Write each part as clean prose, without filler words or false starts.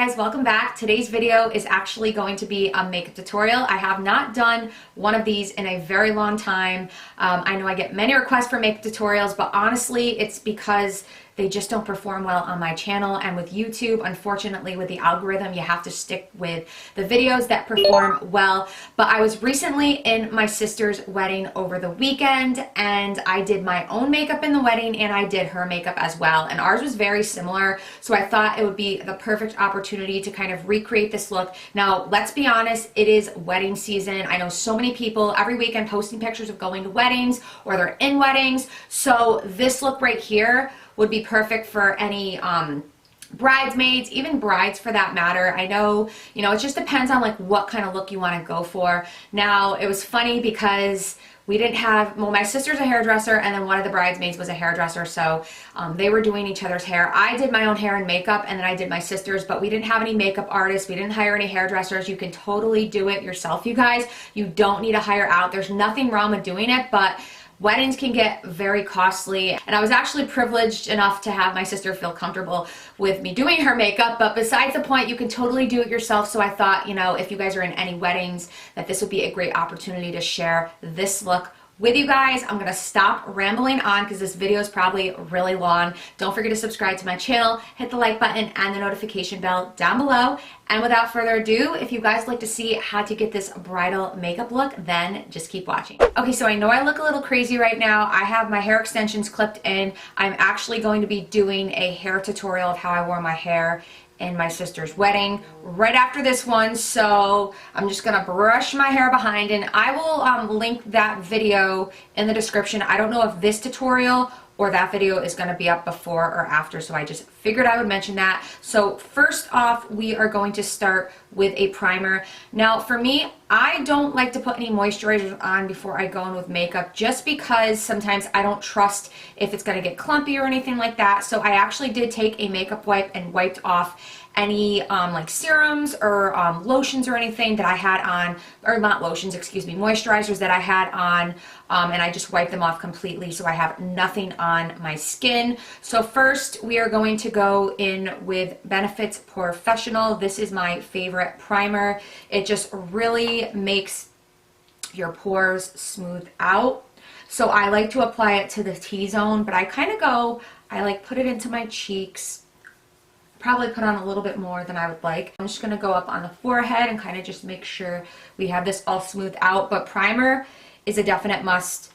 guys, welcome back. Today's video is actually going to be a makeup tutorial. I have not done one of these in a very long time. I know I get many requests for makeup tutorials, but honestly it's because they just don't perform well on my channel, and with YouTube, unfortunately with the algorithm, you have to stick with the videos that perform well. But I was recently in my sister's wedding over the weekend, and I did my own makeup in the wedding and I did her makeup as well, and ours was very similar, so I thought it would be the perfect opportunity to kind of recreate this look. Now let's be honest, it is wedding season. I know so many people every weekend posting pictures of going to weddings or they're in weddings, so this look right here would be perfect for any bridesmaids, even brides for that matter. I know, it just depends on like what kind of look you want to go for. Now, it was funny because we didn't have, well, my sister's a hairdresser and then one of the bridesmaids was a hairdresser, so they were doing each other's hair. I did my own hair and makeup, and then I did my sister's, but we didn't have any makeup artists. We didn't hire any hairdressers. You can totally do it yourself, you guys. You don't need to hire out. There's nothing wrong with doing it, but weddings can get very costly, and I was actually privileged enough to have my sister feel comfortable with me doing her makeup, but besides the point, you can totally do it yourself. So I thought, if you guys are in any weddings, that this would be a great opportunity to share this look with you guys. I'm gonna stop rambling on because this video is probably really long. Don't forget to subscribe to my channel, hit the like button and the notification bell down below. And without further ado, if you guys like to see how to get this bridal makeup look, then just keep watching. Okay, so I know I look a little crazy right now. I have my hair extensions clipped in. I'm actually going to be doing a hair tutorial of how I wore my hair in my sister's wedding right after this one, so I'm just gonna brush my hair behind, and I will link that video in the description. I don't know if this tutorial or that video is going to be up before or after, so I just figured I would mention that. So first off, we are going to start with a primer. Now for me, I don't like to put any moisturizers on before I go in with makeup, just because sometimes I don't trust if it's going to get clumpy or anything like that. So I actually did take a makeup wipe and wiped off any like serums or lotions or anything that I had on, or not lotions, excuse me, moisturizers that I had on, and I just wiped them off completely so I have nothing on my skin. So first we are going to go in with Benefit's Professional. This is my favorite primer. It just really makes your pores smooth out. So I like to apply it to the T-zone, but I like put it into my cheeks. Probably put on a little bit more than I would like. I'm just gonna go up on the forehead and kind of just make sure we have this all smoothed out. But primer is a definite must,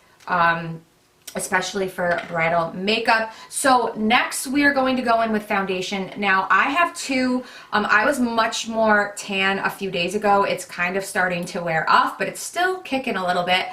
especially for bridal makeup. So next we are going to go in with foundation. Now I have two. I was much more tan a few days ago. It's kind of starting to wear off, but it's still kicking a little bit.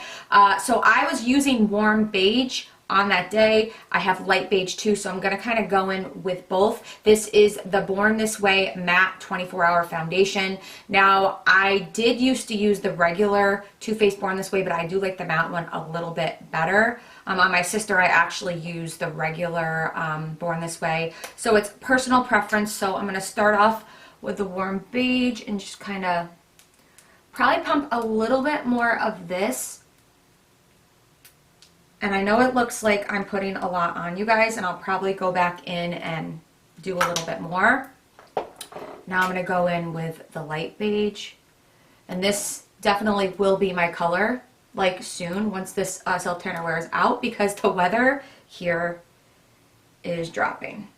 So I was using warm beige on that day. I have light beige too, so I'm gonna kind of go in with both. This is the Born This Way Matte 24-Hour Foundation. Now, I did used to use the regular Too Faced Born This Way, but I do like the matte one a little bit better. On my sister, I actually use the regular Born This Way. So it's personal preference, so I'm gonna start off with the warm beige and just kind of probably pump a little bit more of this. And I know it looks like I'm putting a lot on, you guys, and I'll probably go back in and do a little bit more. Now I'm going to go in with the light beige. And this definitely will be my color, like soon, once this self tanner wears out, because the weather here is dropping.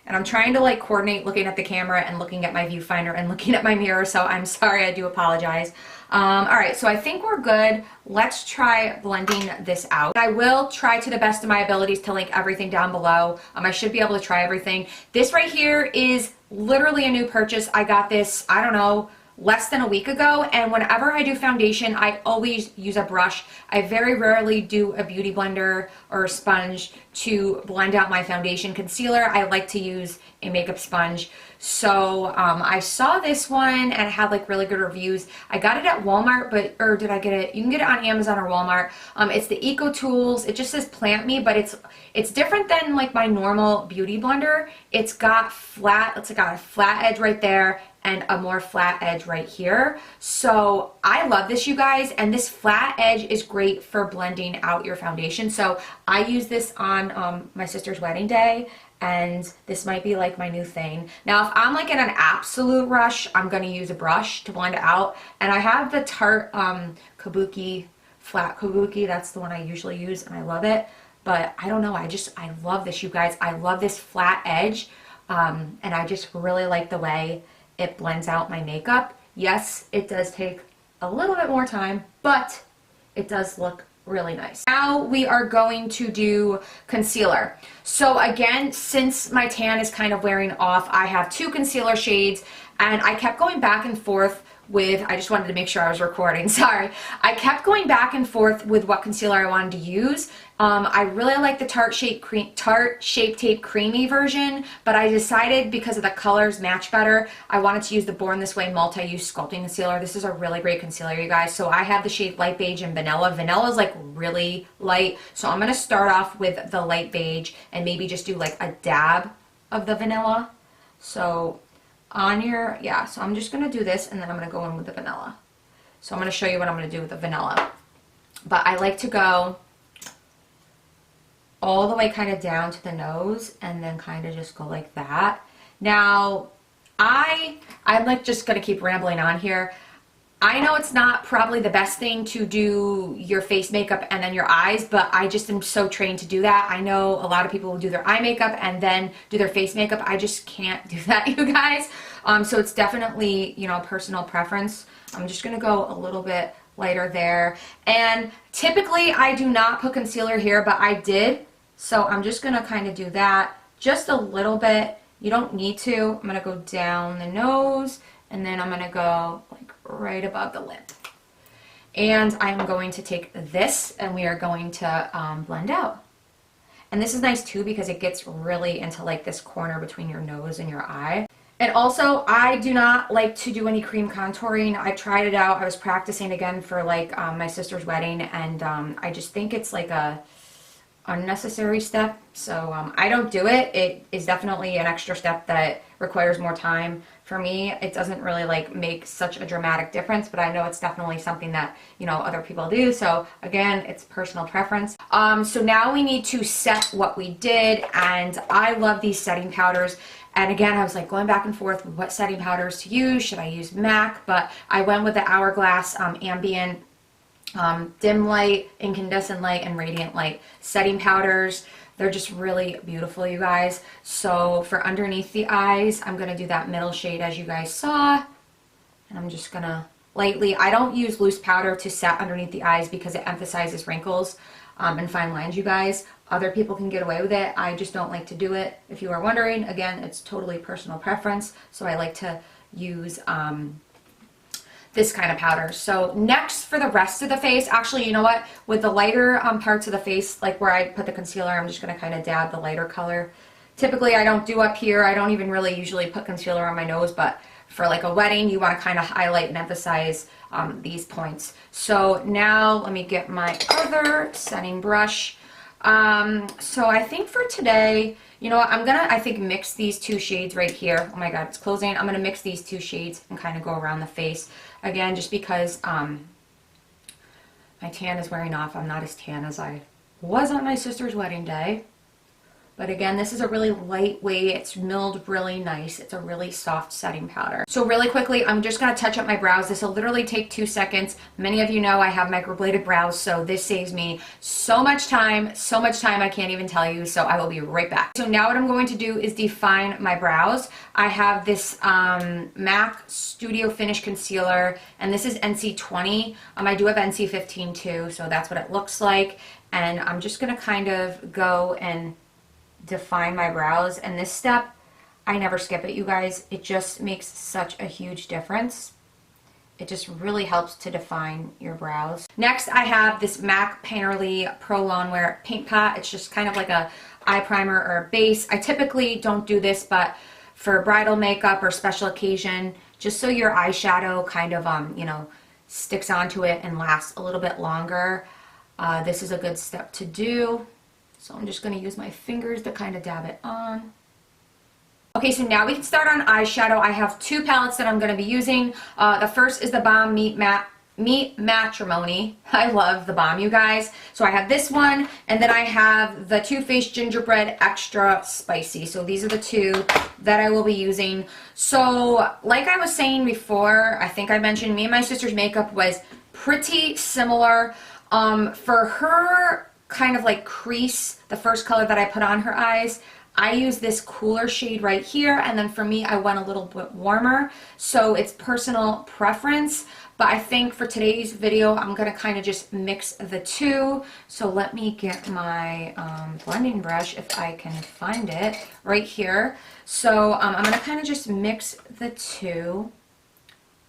And I'm trying to like coordinate looking at the camera and looking at my viewfinder and looking at my mirror, so I'm sorry, I do apologize. Alright, so I think we're good. Let's try blending this out. I will try to the best of my abilities to link everything down below. I should be able to try everything. This right here is literally a new purchase. I got this, I don't know, less than a week ago, and whenever I do foundation, I always use a brush. I very rarely do a beauty blender or a sponge to blend out my foundation. Concealer, I like to use a makeup sponge. So I saw this one and it had like really good reviews. I got it at Walmart, or did I get it? You can get it on Amazon or Walmart. It's the Eco Tools. It just says Plant Me, but it's different than like my normal beauty blender. It's got a flat edge right there and a more flat edge right here. So I love this, you guys, and this flat edge is great for blending out your foundation. So I use this on my sister's wedding day, and this might be like my new thing. Now, if I'm like in an absolute rush, I'm going to use a brush to blend it out. And I have the Tarte Kabuki, flat Kabuki. That's the one I usually use, and I love it. But I don't know, I love this, you guys. I love this flat edge, and I just really like the way it blends out my makeup. Yes, it does take a little bit more time, but it does look really nice. Now we are going to do concealer. So again, since my tan is kind of wearing off, I have two concealer shades, and I kept going back and forth with, I just wanted to make sure I was recording, sorry. I kept going back and forth with what concealer I wanted to use. I really like the Tarte Shape Tape Creamy version, but I decided because of the colors match better, I wanted to use the Born This Way Multi-Use Sculpting Concealer. This is a really great concealer, you guys. So I have the shade Light Beige and Vanilla. Vanilla is like really light, so I'm going to start off with the Light Beige and maybe just do like a dab of the Vanilla. So on your, yeah, so I'm just going to do this, and then I'm going to go in with the Vanilla. So I'm going to show you what I'm going to do with the Vanilla. But I like to go all the way kind of down to the nose, and then kind of just go like that. Now, I'm like just going to keep rambling on here. I know it's not probably the best thing to do your face makeup and then your eyes, but I just am so trained to do that. I know a lot of people will do their eye makeup and then do their face makeup. I just can't do that, you guys. So it's definitely, you know, personal preference. I'm just going to go a little bit lighter there. And typically I do not put concealer here, but I did. So I'm just going to kind of do that just a little bit. You don't need to. I'm going to go down the nose, and then I'm going to go like right above the lip. And I'm going to take this, and we are going to blend out. And this is nice too because it gets really into like this corner between your nose and your eye. And also, I do not like to do any cream contouring. I tried it out. I was practicing again for like my sister's wedding, and I just think it's like a unnecessary step. So I don't do it. It is definitely an extra step that requires more time. For me, it doesn't really like make such a dramatic difference, but I know it's definitely something that, you know, other people do. So again, it's personal preference. So now we need to set what we did, and I love these setting powders. And again, I was like going back and forth with what setting powders to use. Should I use MAC? But I went with the Hourglass Ambient Dim Light, Incandescent Light, and Radiant Light setting powders. They're just really beautiful, you guys. So for underneath the eyes, I'm going to do that middle shade as you guys saw. And I'm just going to lightly, I don't use loose powder to set underneath the eyes because it emphasizes wrinkles and fine lines, you guys. Other people can get away with it. I just don't like to do it. If you are wondering, again, it's totally personal preference. So I like to use this kind of powder. So next for the rest of the face, actually, you know what? With the lighter parts of the face, like where I put the concealer, I'm just going to kind of dab the lighter color. Typically, I don't do up here. I don't even really usually put concealer on my nose, but for like a wedding, you want to kind of highlight and emphasize these points. So now let me get my other setting brush. So I think for today, you know what, I'm gonna, I think, mix these two shades right here. Oh my god, it's closing. I'm gonna mix these two shades and kind of go around the face. Again, just because my tan is wearing off. I'm not as tan as I was on my sister's wedding day. But again, this is a really lightweight, it's milled really nice. It's a really soft setting powder. So really quickly, I'm just gonna touch up my brows. This will literally take 2 seconds. Many of you know I have microbladed brows, so this saves me so much time I can't even tell you, so I will be right back. So now what I'm going to do is define my brows. I have this MAC Studio Finish Concealer, and this is NC20. I do have NC15 too, so that's what it looks like. And I'm just gonna kind of go and define my brows, and this step I never skip it, you guys. It just makes such a huge difference. It just really helps to define your brows. Next, I have this MAC Painterly Pro Lawnwear Paint Pot. It's just kind of like a eye primer or a base. I typically don't do this, but for bridal makeup or special occasion, just so your eyeshadow kind of you know, sticks onto it and lasts a little bit longer, this is a good step to do. So I'm just going to use my fingers to kind of dab it on. Okay, so now we can start on eyeshadow. I have 2 palettes that I'm going to be using. The first is the Balm Meet Matte Meet Matrimony. I love the balm, you guys. So I have this one, and then I have the Faced Gingerbread Extra Spicy. So these are the two that I will be using. So like I was saying before, I think I mentioned me and my sister's makeup was pretty similar. For her kind of like crease, the first color that I put on her eyes, I use this cooler shade right here, and then for me I went a little bit warmer, so it's personal preference. But I think for today's video I'm gonna kind of just mix the two. So let me get my blending brush, if I can find it, right here. So I'm gonna kind of just mix the two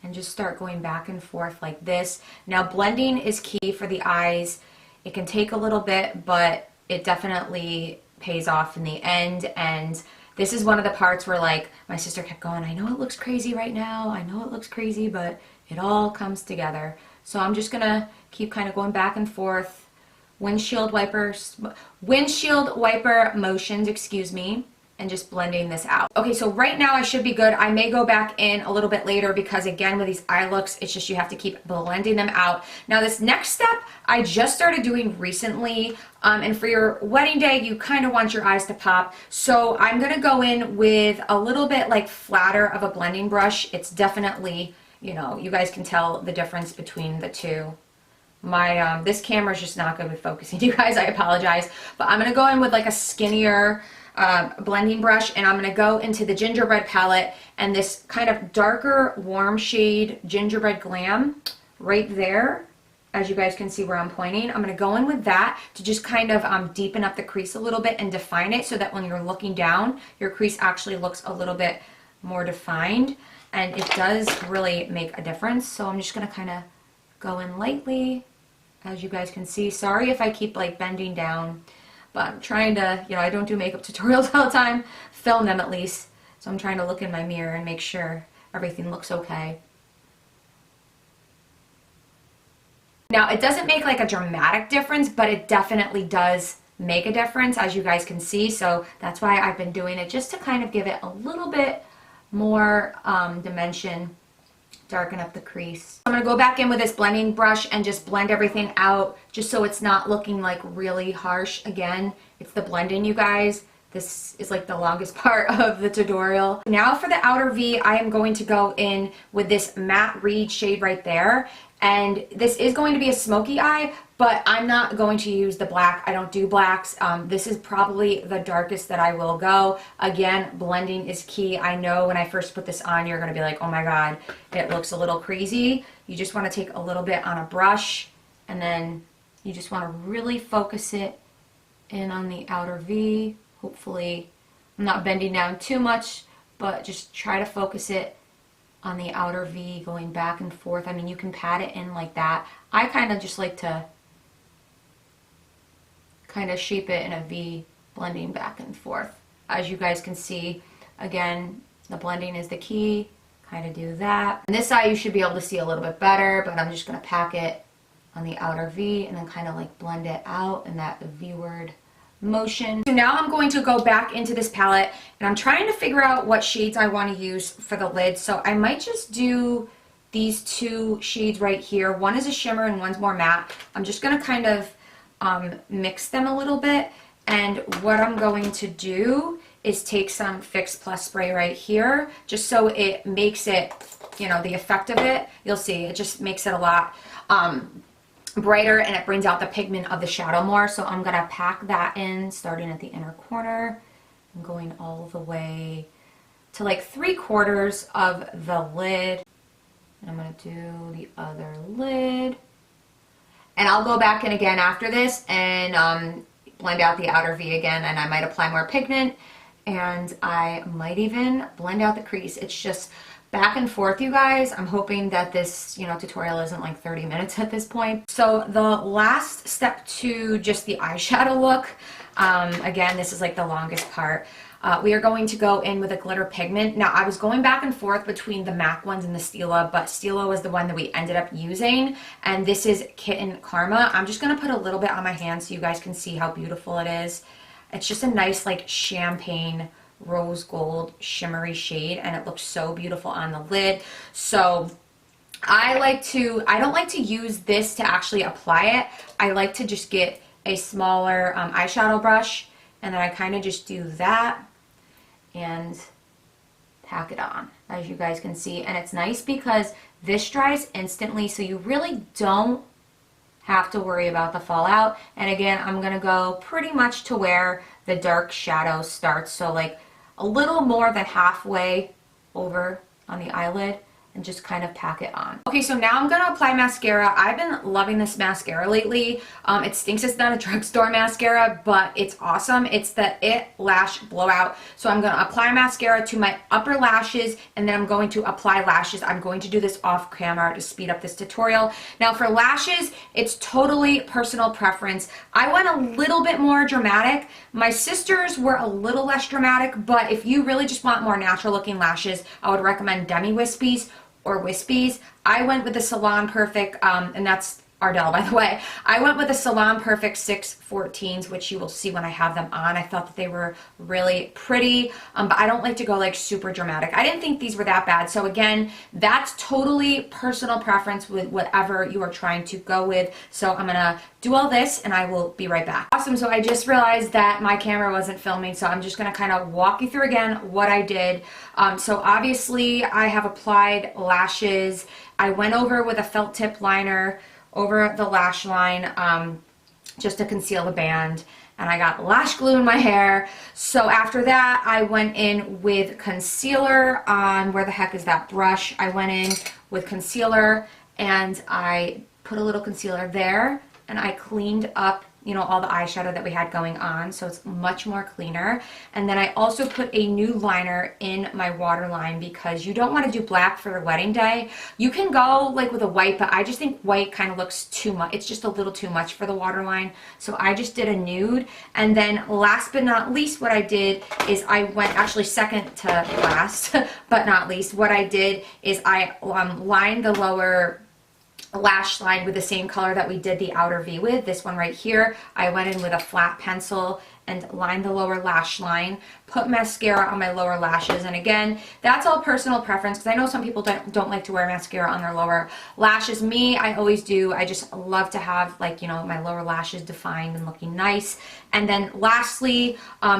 and just start going back and forth like this. Now blending is key for the eyes. It can take a little bit, but it definitely pays off in the end. And this is one of the parts where like my sister kept going, I know it looks crazy right now, I know it looks crazy, but it all comes together. So I'm just gonna keep kind of going back and forth, windshield wiper motions, excuse me, and just blending this out. Okay, so right now I should be good. I may go back in a little bit later because again, with these eye looks, it's just you have to keep blending them out. Now this next step, I just started doing recently, and for your wedding day, you kind of want your eyes to pop. So I'm gonna go in with a little bit like flatter of a blending brush. It's definitely, you know, you guys can tell the difference between the two. My, this camera is just not good with focusing, you guys, I apologize. But I'm gonna go in with like a skinnier, blending brush, and I'm going to go into the Gingerbread palette and this kind of darker warm shade Gingerbread Glam right there, as you guys can see where I'm pointing. I'm going to go in with that to just kind of deepen up the crease a little bit and define it so that when you're looking down, your crease actually looks a little bit more defined, and it does really make a difference. So I'm just going to kind of go in lightly, as you guys can see. Sorry if I keep like bending down, but I'm trying to, you know, I don't do makeup tutorials all the time, film them at least. So I'm trying to look in my mirror and make sure everything looks okay. Now it doesn't make like a dramatic difference, but it definitely does make a difference, as you guys can see. So that's why I've been doing it, just to kind of give it a little bit more dimension, darken up the crease. I'm going to go back in with this blending brush and just blend everything out, just so it's not looking like really harsh. Again, it's the blending, you guys. This is like the longest part of the tutorial. Now for the outer V, I am going to go in with this matte reed shade right there. And this is going to be a smoky eye, but I'm not going to use the black. I don't do blacks. This is probably the darkest that I will go. Again, blending is key. I know when I first put this on, you're going to be like, oh my God, it looks a little crazy. You just want to take a little bit on a brush, and then you just want to really focus it in on the outer V. Hopefully, I'm not bending down too much, but just try to focus it on the outer V, going back and forth. I mean, you can pat it in like that. I kind of just like to kind of shape it in a V, blending back and forth. As you guys can see, again, the blending is the key. Kind of do that. And this side you should be able to see a little bit better, but I'm just going to pack it on the outer V and then kind of like blend it out in that V-word motion. So now I'm going to go back into this palette, and I'm trying to figure out what shades I want to use for the lid. So I might just do these two shades right here. One is a shimmer and one's more matte. I'm just going to kind of mix them a little bit, and what I'm going to do is take some Fix Plus spray right here, just so it makes it, you know, the effect of it, you'll see, it just makes it a lot brighter, and it brings out the pigment of the shadow more. So I'm gonna pack that in, starting at the inner corner and going all the way to like 3/4 of the lid. And I'm gonna do the other lid, and I'll go back in again after this and blend out the outer V again, and I might apply more pigment, and I might even blend out the crease. It's just back and forth, you guys. I'm hoping that this, you know, tutorial isn't like 30 minutes at this point. So the last step to just the eyeshadow look, again, this is like the longest part. We are going to go in with a glitter pigment. Now, I was going back and forth between the MAC ones and the Stila, but Stila was the one that we ended up using, and this is Kitten Karma. I'm just going to put a little bit on my hand so you guys can see how beautiful it is. It's just a nice like champagne rose gold shimmery shade, and it looks so beautiful on the lid. So I don't like to use this to actually apply it. I like to just get a smaller eyeshadow brush, and then I kind of just do that and pack it on, as you guys can see. And it's nice because this dries instantly, so you really don't have to worry about the fallout. And again, I'm gonna go pretty much to where the dark shadow starts, so like a little more than halfway over on the eyelid, and just kind of pack it on. Okay, so now I'm gonna apply mascara. I've been loving this mascara lately. It stinks it's not a drugstore mascara, but it's awesome. It's the It Lash Blowout. So I'm gonna apply mascara to my upper lashes, and then I'm going to apply lashes. I'm going to do this off camera to speed up this tutorial. Now for lashes, it's totally personal preference. I went a little bit more dramatic. My sisters were a little less dramatic, but if you really just want more natural looking lashes, I would recommend demi-wispies or wispies. I went with the Salon Perfect, and that's Ardell, by the way. I went with the Salon Perfect 614s, which you will see when I have them on. I thought that they were really pretty, but I don't like to go like super dramatic. I didn't think these were that bad. So again, that's totally personal preference with whatever you are trying to go with. So I'm gonna do all this and I will be right back. Awesome, so I just realized that my camera wasn't filming, so I'm just gonna kind of walk you through again what I did. So obviously I have applied lashes. I went over with a felt tip liner over the lash line just to conceal the band, and I got lash glue in my hair. So after that, I went in with concealer on, where the heck is that brush? I went in with concealer and I put a little concealer there, and I cleaned up, you know, all the eyeshadow that we had going on, so it's much more cleaner. And then I also put a new liner in my waterline because you don't want to do black for the wedding day. You can go like with a white, but I just think white kind of looks too much. It's just a little too much for the waterline, so I just did a nude. And then last but not least, what I did is I went, actually second to last but not least, what I did is I lined the lower lash line with the same color that we did the outer V with, this one right here. I went in with a flat pencil and lined the lower lash line, put mascara on my lower lashes, and again, that's all personal preference because I know some people don't like to wear mascara on their lower lashes. Me, I always do. I just love to have, like, you know, my lower lashes defined and looking nice. And then lastly,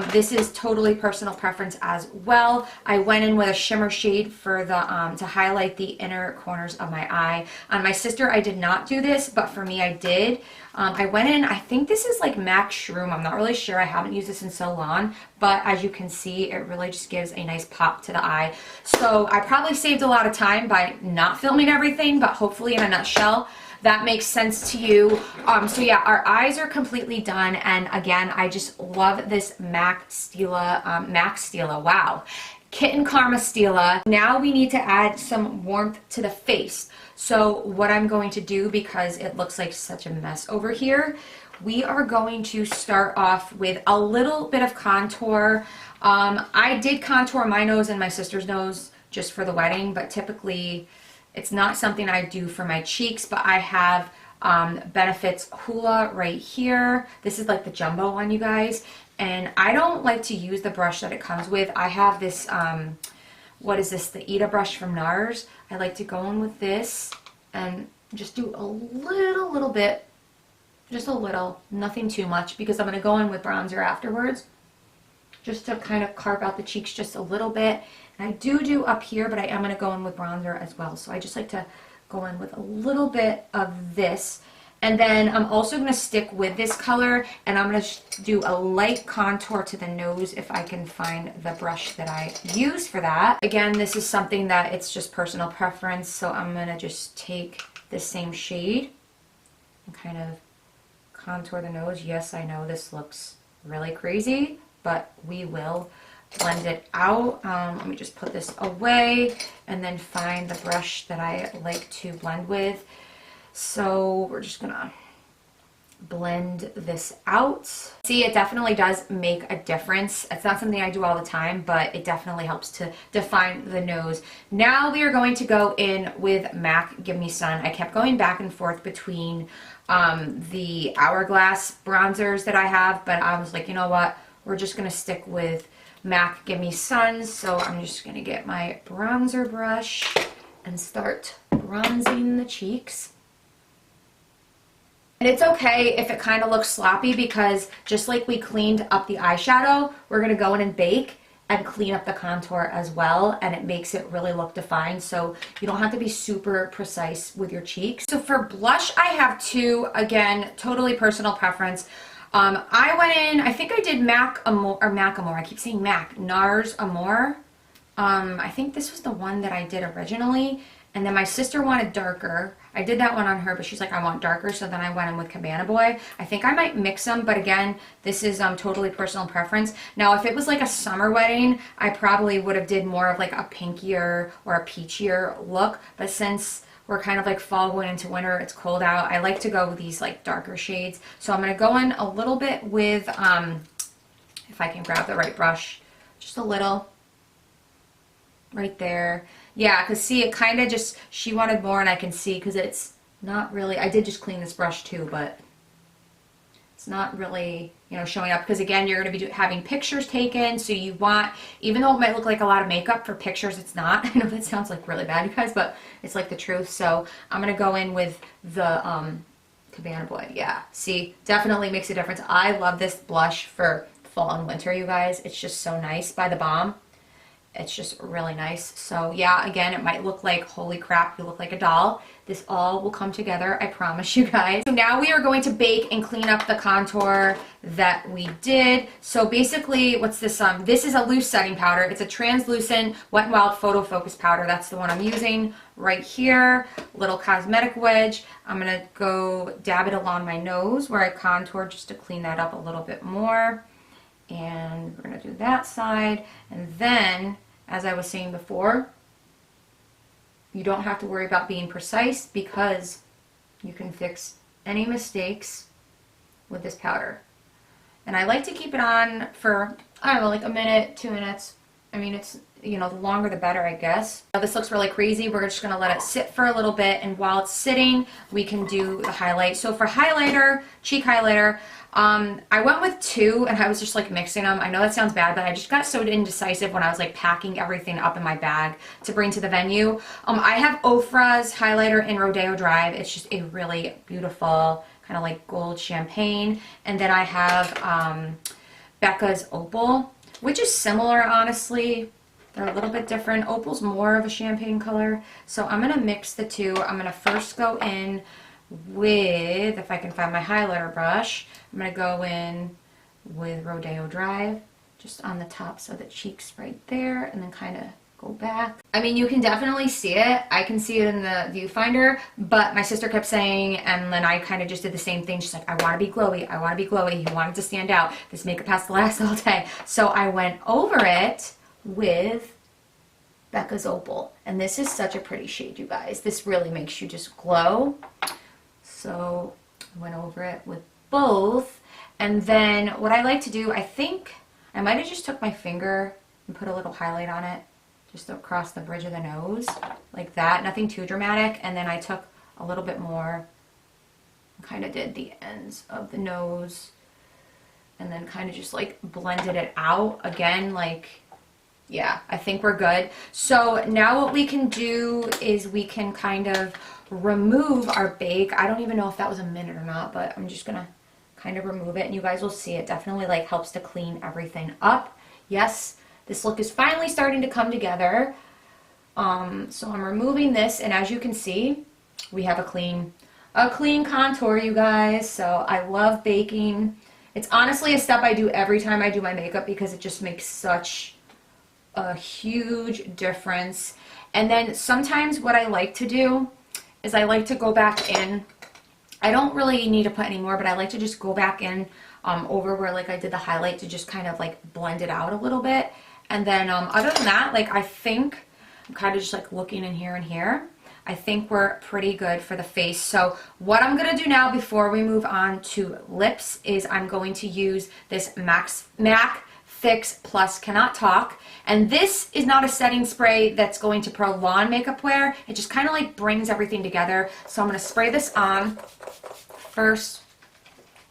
this is totally personal preference as well. I went in with a shimmer shade for the to highlight the inner corners of my eye. On my sister, I did not do this, but for me, I did. I went in, I think this is like MAC Shroom. I'm not really sure. I haven't used this in so long, but as you can see, it really just gives a nice pop to the eye. So I probably saved a lot of time by not filming everything, but hopefully in a nutshell, that makes sense to you. So yeah, our eyes are completely done. And again, I just love this MAC Stila, wow. Kitten Karma Stila. Now we need to add some warmth to the face. So what I'm going to do, because it looks like such a mess over here, we are going to start off with a little bit of contour. I did contour my nose and my sister's nose just for the wedding, but typically it's not something I do for my cheeks, but I have Benefit's Hoola right here. This is like the jumbo one, you guys. And I don't like to use the brush that it comes with. I have this, what is this, the Ita brush from NARS. I like to go in with this and just do a little bit, just a little, nothing too much, because I'm going to go in with bronzer afterwards, just to kind of carve out the cheeks just a little bit. And I do up here, but I am going to go in with bronzer as well. So I just like to go in with a little bit of this. And then I'm also going to stick with this color, and I'm going to do a light contour to the nose if I can find the brush that I use for that. Again, this is something that it's just personal preference, so I'm going to just take the same shade and kind of contour the nose. Yes, I know this looks really crazy, but we will blend it out. Let me just put this away and then find the brush that I like to blend with. So we're just gonna blend this out. See, it definitely does make a difference. It's not something I do all the time, but it definitely helps to define the nose. Now we are going to go in with MAC Give Me Sun. I kept going back and forth between the Hourglass bronzers that I have, but I was like, you know what? We're just gonna stick with MAC Give Me Sun. So I'm just gonna get my bronzer brush and start bronzing the cheeks. And it's okay if it kind of looks sloppy, because just like we cleaned up the eyeshadow, we're going to go in and bake and clean up the contour as well, and it makes it really look defined, so you don't have to be super precise with your cheeks. So for blush, I have two, again, totally personal preference. I went in, I think I did Macklemore, I keep saying Mac, NARS Amore. I think this was the one that I did originally, and then my sister wanted darker. I did that one on her, but she's like, I want darker, so then I went in with Cabana Boy. I think I might mix them, but again, this is totally personal preference. Now, if it was like a summer wedding, I probably would have did more of like a pinkier or a peachier look, but since we're kind of like fall going into winter, it's cold out, I like to go with these like darker shades. So I'm going to go in a little bit with, if I can grab the right brush, just a little right there. Yeah, because see, it kind of just, she wanted more, and I can see because it's not really, I did just clean this brush too, but it's not really, you know, showing up, because again, you're going to be having pictures taken, so you want, even though it might look like a lot of makeup, for pictures it's not. I know that sounds like really bad, you guys, but it's like the truth. So I'm going to go in with the Cabana Boy. Yeah, see, definitely makes a difference. I love this blush for fall and winter, you guys. It's just so nice. By the Balm. It's just really nice. So yeah, again, it might look like, holy crap, you look like a doll. This all will come together, I promise you guys. So now we are going to bake and clean up the contour that we did. So basically, what's this? This is a loose setting powder. It's a translucent Wet n Wild Photo Focus powder. That's the one I'm using right here. Little cosmetic wedge. I'm gonna go dab it along my nose where I contour, just to clean that up a little bit more. And we're going to do that side, and then, as I was saying before, you don't have to worry about being precise, because you can fix any mistakes with this powder. And I like to keep it on for, I don't know, like a minute, 2 minutes. I mean, it's, you know, the longer the better, I guess. Now, this looks really crazy. We're just going to let it sit for a little bit, and while it's sitting, we can do the highlight. So for highlighter, cheek highlighter, I went with 2, and I was just like mixing them. I know that sounds bad, but I just got so indecisive when I was like packing everything up in my bag to bring to the venue. I have Ofra's highlighter in Rodeo Drive. It's just a really beautiful kind of like gold champagne. And then I have Becca's Opal, which is similar, honestly. They're a little bit different. Opal's more of a champagne color. So I'm going to mix the two. I'm going to first go in with, if I can find my highlighter brush, I'm going to go in with Rodeo Drive, just on the tops of the cheeks right there, and then kind of go back. I mean, you can definitely see it. I can see it in the viewfinder, but my sister kept saying, and then I kind of just did the same thing. She's like, I want to be glowy. I want to be glowy. You want it to stand out. This makeup has to last all day. So I went over it with Becca's Opal. And this is such a pretty shade, you guys. This really makes you just glow. So I went over it with both. And then what I like to do, I think I might have just took my finger and put a little highlight on it, just across the bridge of the nose, like that. Nothing too dramatic. And then I took a little bit more and kind of did the ends of the nose, and then kind of just like blended it out. Again, like, yeah, I think we're good. So now what we can do is we can kind of remove our bake. I don't even know if that was a minute or not, but I'm just gonna kind of remove it, and you guys will see it definitely like helps to clean everything up. Yes, this look is finally starting to come together. So I'm removing this, and as you can see, we have a clean contour, you guys. So I love baking. It's honestly a step I do every time I do my makeup, because it just makes such a huge difference. And then sometimes what I like to do is I like to go back in. I don't really need to put any more, but I like to just go back in over where like I did the highlight, to just kind of like blend it out a little bit. And then other than that, like I think I'm kind of just like looking in here and here. I think we're pretty good for the face. So what I'm going to do now before we move on to lips is I'm going to use this MAC Fix Plus Cannot Talk. And this is not a setting spray that's going to prolong makeup wear. It just kind of like brings everything together. So I'm going to spray this on first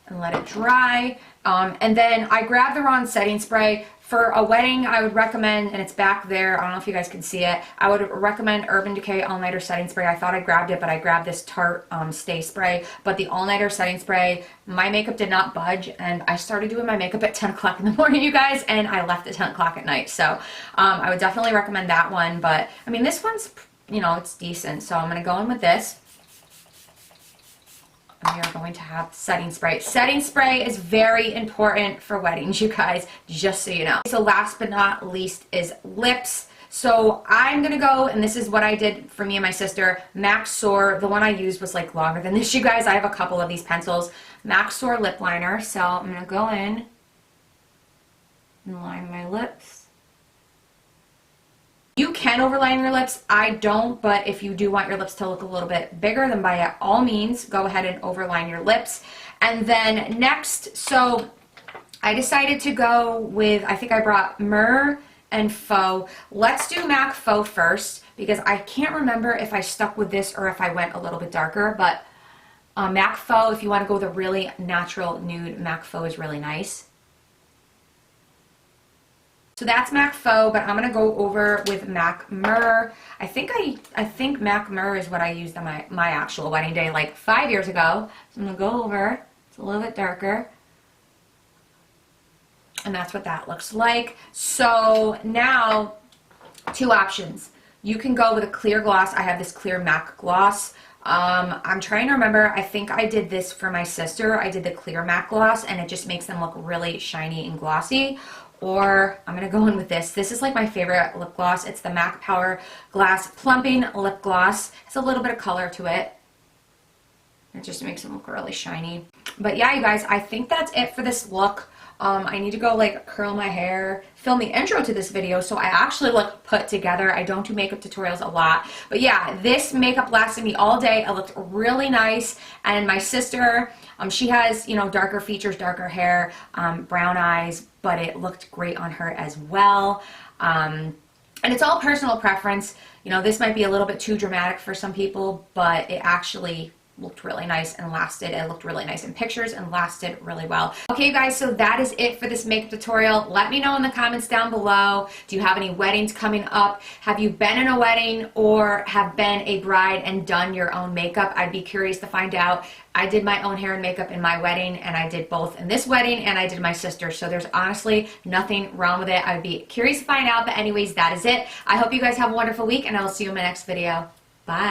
and let it dry. And then I grabbed the wrong setting spray For a wedding, I would recommend, and it's back there, I don't know if you guys can see it, I would recommend Urban Decay All Nighter Setting Spray. I thought I grabbed it, but I grabbed this Tarte Stay Spray. But the All Nighter Setting Spray, my makeup did not budge, and I started doing my makeup at 10 o'clock in the morning, you guys, and I left at 10 o'clock at night. So I would definitely recommend that one. But, I mean, this one's, you know, it's decent. So I'm going to go in with this. And we are going to have setting spray. Setting spray is very important for weddings, you guys, just so you know. So last but not least is lips. So I'm going to go, and this is what I did for me and my sister, MAC Soar. The one I used was like longer than this, you guys. I have a couple of these pencils. MAC Soar lip liner. So I'm going to go in and line my lips. You can overline your lips. I don't, but if you do want your lips to look a little bit bigger, then by all means, go ahead and overline your lips. And then next, so I decided to go with, I think I brought Myrrh and Faux. Let's do MAC Faux first, because I can't remember if I stuck with this or if I went a little bit darker, but MAC Faux, if you want to go with a really natural nude, MAC Faux is really nice. So that's MAC Faux, but I'm going to go over with MAC Myrrh. I think MAC Myrrh is what I used on my actual wedding day like 5 years ago. So I'm going to go over. It's a little bit darker. And that's what that looks like. So now, two options. You can go with a clear gloss. I have this clear MAC gloss. I'm trying to remember. I think I did this for my sister. I did the clear MAC gloss, and it just makes them look really shiny and glossy. Or I'm going to go in with this. This is like my favorite lip gloss. It's the MAC Power Glass Plumping Lip Gloss. It's a little bit of color to it. It just makes them look really shiny. But yeah, you guys, I think that's it for this look. I need to go like curl my hair, film the intro to this video, so I actually look put together. I don't do makeup tutorials a lot. But yeah, this makeup lasted me all day. It looked really nice. And my sister, she has, you know, darker features, darker hair, brown eyes, but it looked great on her as well. And it's all personal preference. You know, this might be a little bit too dramatic for some people, but it actually looked really nice and lasted. It looked really nice in pictures and lasted really well. Okay, guys, so that is it for this makeup tutorial. Let me know in the comments down below. Do you have any weddings coming up? Have you been in a wedding or have been a bride and done your own makeup? I'd be curious to find out. I did my own hair and makeup in my wedding, and I did both in this wedding, and I did my sister. So there's honestly nothing wrong with it. I'd be curious to find out, but anyways, that is it. I hope you guys have a wonderful week, and I will see you in my next video. Bye.